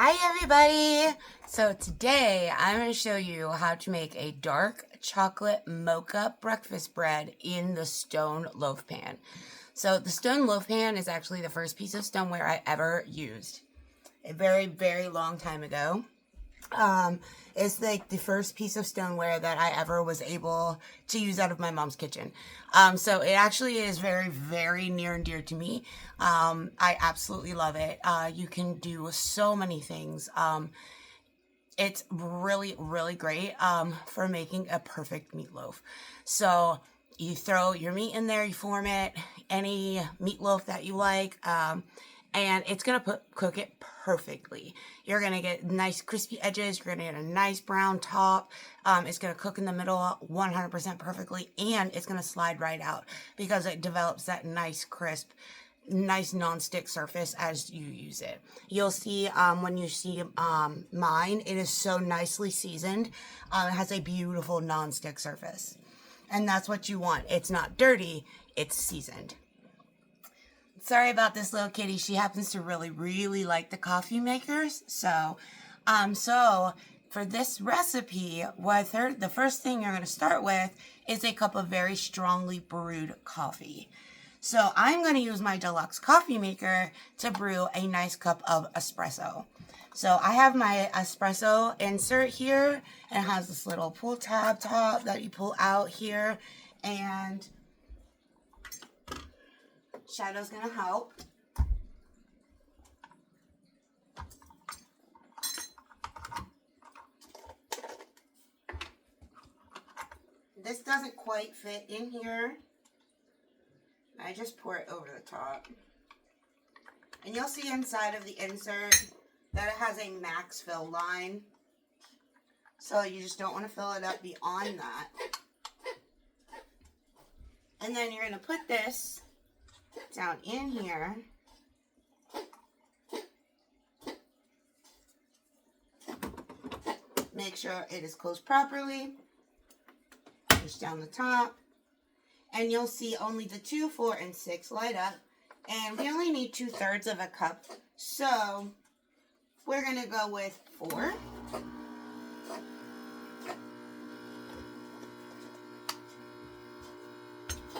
Hi everybody! So today I'm going to show you how to make a dark chocolate mocha breakfast bread in the stone loaf pan. So the stone loaf pan is actually the first piece of stoneware I ever used. A very, very long time ago. It's like the first piece of stoneware that I ever was able to use out of my mom's kitchen. So it actually is very, very near and dear to me. I absolutely love it. You can do so many things. It's really, really great for making a perfect meatloaf. So you throw your meat in there, you form it, any meatloaf that you like, and it's going to cook it perfectly. You're going to get nice crispy edges. You're going to get a nice brown top. It's going to cook in the middle 100% perfectly, and it's going to slide right out because it develops that nice crisp, nice non-stick surface as you use it. You'll see when you see mine, it is so nicely seasoned. It has a beautiful non-stick surface, and that's what you want. It's not dirty, it's seasoned. Sorry about this little kitty. She happens to really, really like the coffee makers. So for this recipe, the first thing you're going to start with is a cup of very strongly brewed coffee. So I'm going to use my deluxe coffee maker to brew a nice cup of espresso. So I have my espresso insert here, and it has this little pull tab top that you pull out here, and Shadow's gonna help. This doesn't quite fit in here. I just pour it over the top. And you'll see inside of the insert that it has a max fill line. So you just don't want to fill it up beyond that. And then you're gonna put this down in here. Make sure it is closed properly. Push down the top. And you'll see only the 2, 4, and 6 light up. And we only need 2/3 of a cup. So we're going to go with 4.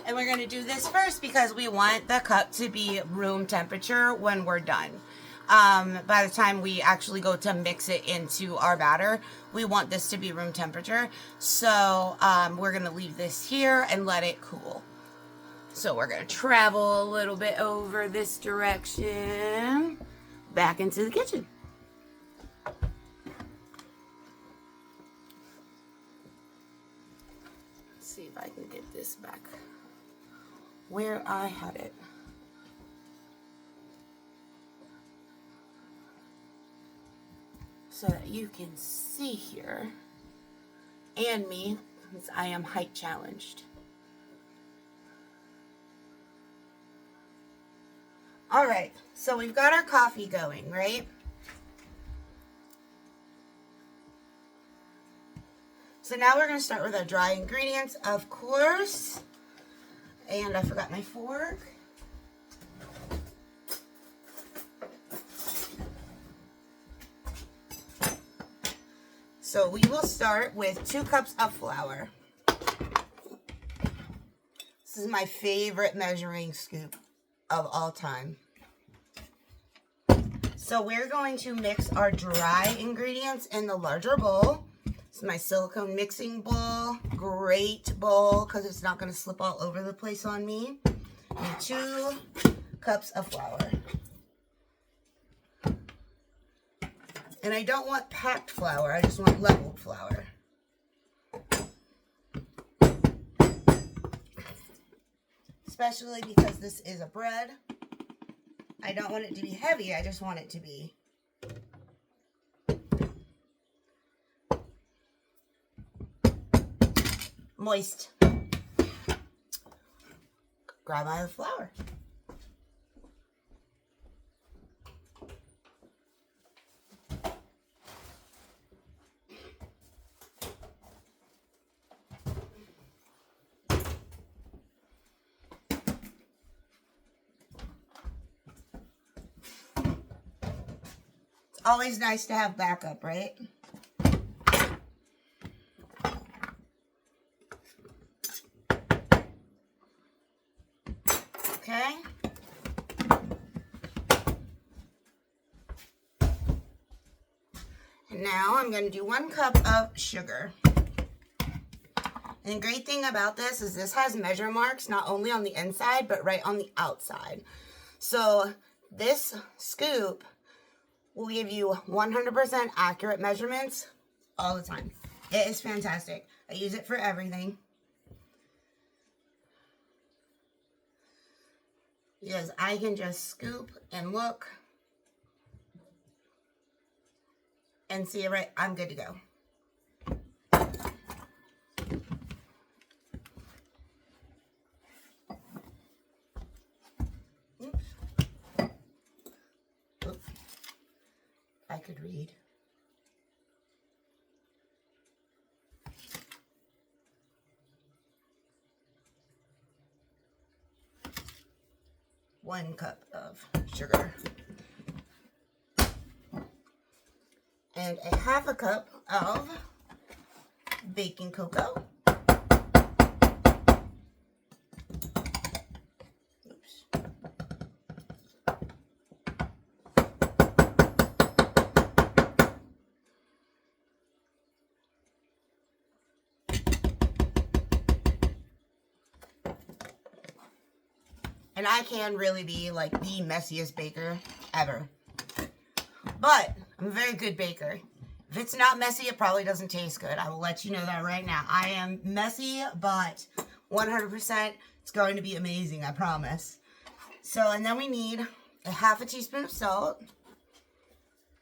And we're going to do this first because we want the cup to be room temperature when we're done. By the time we actually go to mix it into our batter, we want this to be room temperature. So we're going to leave this here and let it cool. So we're going to travel a little bit over this direction, back into the kitchen. Let's see if I can get this back where I had it. So that you can see here, and me, because I am height challenged. Alright, so we've got our coffee going, right? So now we're going to start with our dry ingredients, of course. And I forgot my fork. So we will start with 2 cups of flour. This is my favorite measuring scoop of all time. So we're going to mix our dry ingredients in the larger bowl. This is my silicone mixing bowl. Great bowl because it's not going to slip all over the place on me. And 2 cups of flour. And I don't want packed flour, I just want leveled flour. Especially because this is a bread. I don't want it to be heavy, I just want it to be moist. Grab my flour. Always nice to have backup, right? Okay. And now I'm going to do 1 cup of sugar. And the great thing about this is this has measure marks not only on the inside, but right on the outside. So this scoop will give you 100% accurate measurements all the time. It is fantastic. I use it for everything. Because I can just scoop and look and see it right. I'm good to go. Oops. I could read. One cup of sugar. And a half a cup of baking cocoa. Oops. And I can really be like the messiest baker ever. But I'm a very good baker. If it's not messy, it probably doesn't taste good. I will let you know that right now. I am messy, but 100% it's going to be amazing, I promise. So, and then we need a half a teaspoon of salt.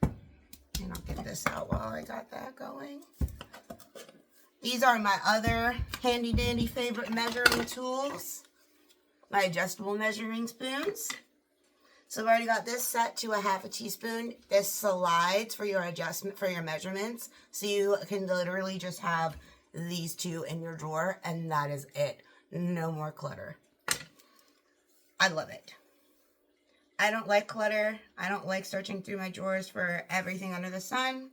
And I'll get this out while I got that going. These are my other handy dandy favorite measuring tools. My adjustable measuring spoons. So I've already got this set to a half a teaspoon. This slides for your adjustment, for your measurements. So you can literally just have these two in your drawer and that is it. No more clutter. I love it. I don't like clutter. I don't like searching through my drawers for everything under the sun.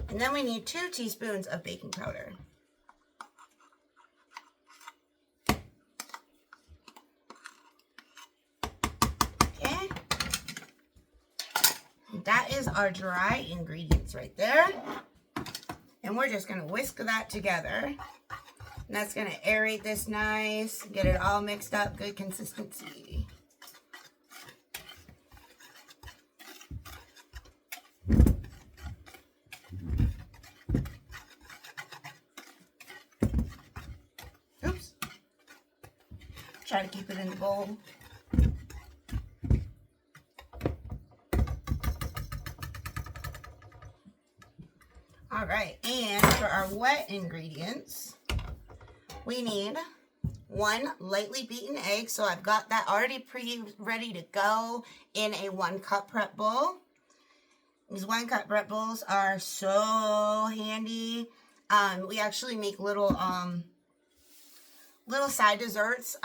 And then we need 2 teaspoons of baking powder. That is our dry ingredients right there. And we're just going to whisk that together. And that's going to aerate this nice, get it all mixed up, good consistency. Oops. Try to keep it in the bowl. All right, and for our wet ingredients, we need 1 lightly beaten egg. So I've got that already ready to go in a 1 cup prep bowl. These 1 cup prep bowls are so handy. We actually make little side desserts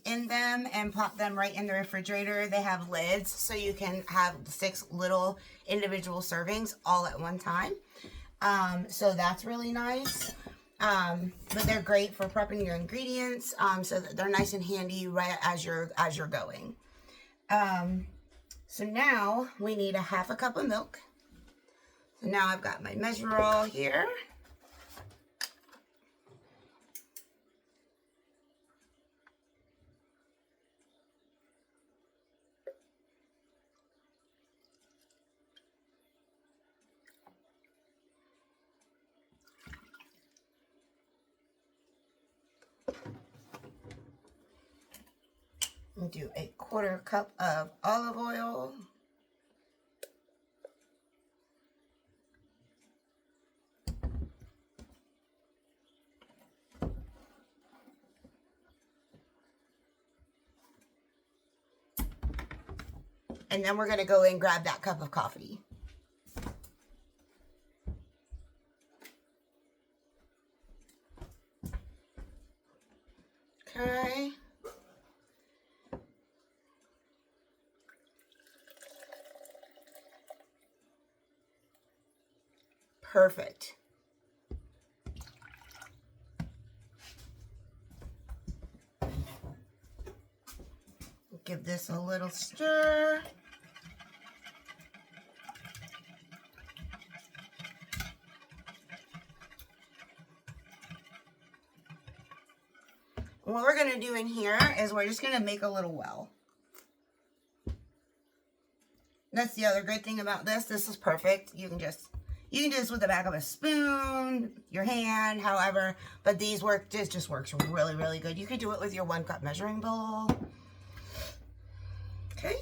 in them and pop them right in the refrigerator. They have lids so you can have 6 little individual servings all at one time. So that's really nice. But they're great for prepping your ingredients, so that they're nice and handy right as you're going. So now we need a half a cup of milk. So now I've got my measure roll here. Do a 1/4 cup of olive oil. And then we're going to go and grab that cup of coffee. Okay. perfect. Give this a little stir. What we're going to do in here is we're just going to make a little well. That's the other great thing about this. This is perfect. You can do this with the back of a spoon, your hand, however, but this just works really, really good. You could do it with your 1 cup measuring bowl. Okay.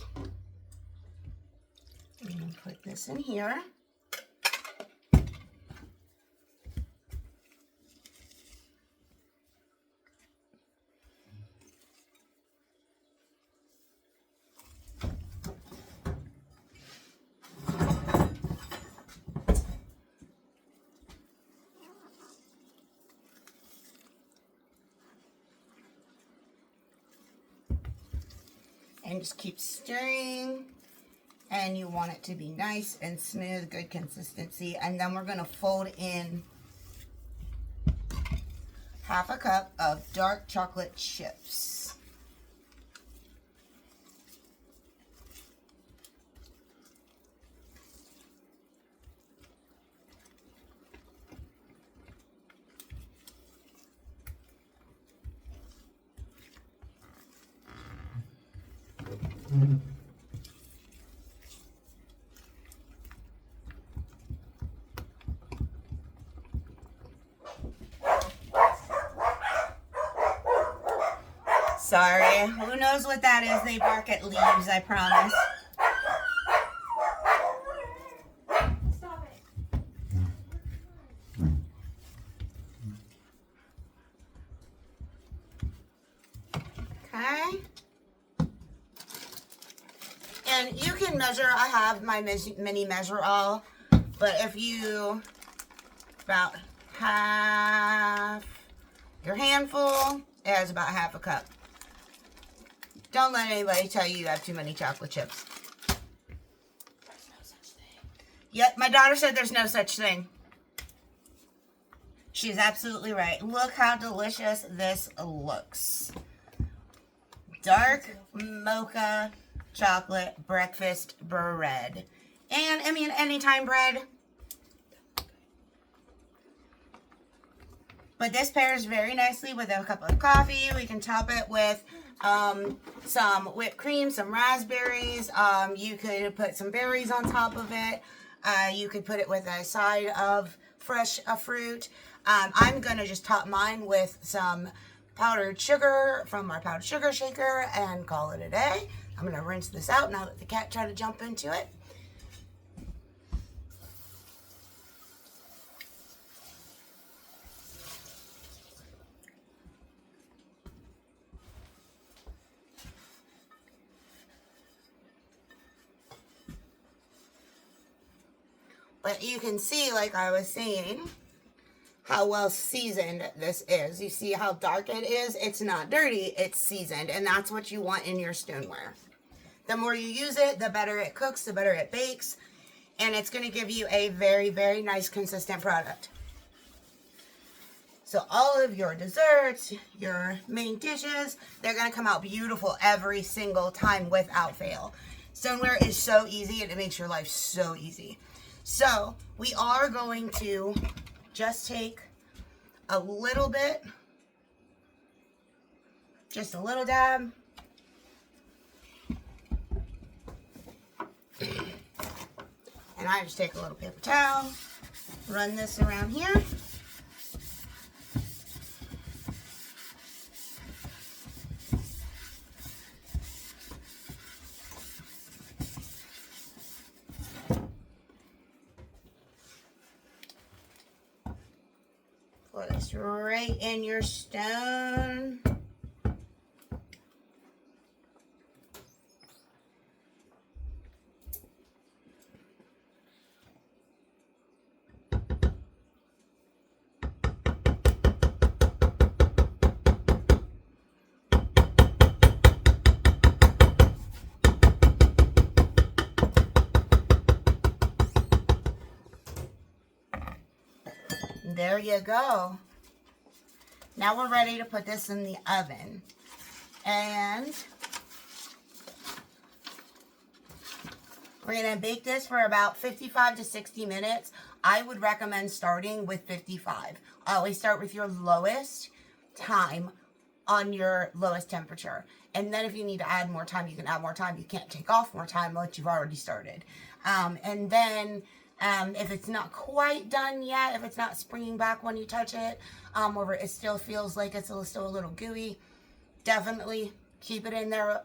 I'm going to put this in here. And just keep stirring, and you want it to be nice and smooth, good consistency. And then we're going to fold in half a cup of dark chocolate chips. Sorry, who knows what that is? They bark at leaves, I promise. Stop it. Okay. And you can measure, I have my mini measure all, but if you, about half your handful, it has about half a cup. Don't let anybody tell you have too many chocolate chips. There's no such thing. Yep, my daughter said there's no such thing. She's absolutely right. Look how delicious this looks. Dark mocha chocolate breakfast bread. And, I mean, anytime bread. But this pairs very nicely with a cup of coffee. We can top it with some whipped cream, some raspberries. You could put some berries on top of it. You could put it with a side of fresh fruit. I'm going to just top mine with some powdered sugar from our powdered sugar shaker and call it a day. I'm going to rinse this out now that the cat tried to jump into it. But you can see, like I was saying, how well seasoned this is. You see how dark it is? It's not dirty, it's seasoned. And that's what you want in your stoneware. The more you use it, the better it cooks, the better it bakes. And it's going to give you a very, very nice, consistent product. So all of your desserts, your main dishes, they're going to come out beautiful every single time without fail. Stoneware is so easy and it makes your life so easy. So we are going to just take a little bit, just a little dab. And I just take a little paper towel, run this around here. Put this right in your stone. there you go. Now we're ready to put this in the oven. And we're going to bake this for about 55 to 60 minutes. I would recommend starting with 55. Always start with your lowest time on your lowest temperature. And then if you need to add more time, you can add more time. You can't take off more time once you've already started. And then if it's not quite done yet, if it's not springing back when you touch it, or it still feels like it's still a little gooey, definitely keep it in there.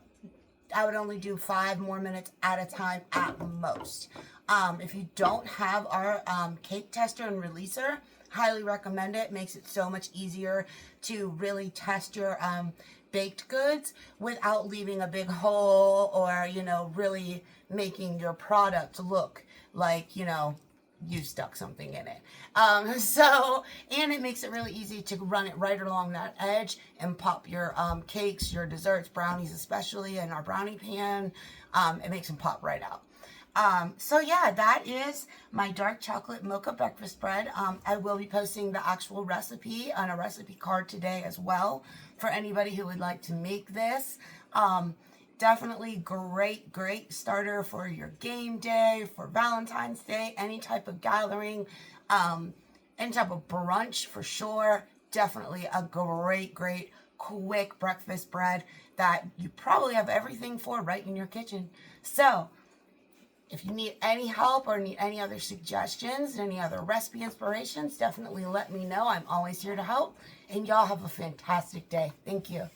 I would only do 5 more minutes at a time at most. If you don't have our cake tester and releaser, highly recommend it. It makes it so much easier to really test your baked goods without leaving a big hole or, you know, really making your product look like, you know, you stuck something in it. And it makes it really easy to run it right along that edge and pop your cakes, your desserts, brownies especially, in our brownie pan. It makes them pop right out. So yeah, that is my dark chocolate mocha breakfast bread. I will be posting the actual recipe on a recipe card today as well for anybody who would like to make this. Definitely great starter for your game day, for Valentine's Day, any type of gathering, any type of brunch for sure. Definitely a great quick breakfast bread that you probably have everything for right in your kitchen. So if you need any help or need any other suggestions, any other recipe inspirations, definitely let me know. I'm always here to help. And y'all have a fantastic day. Thank you.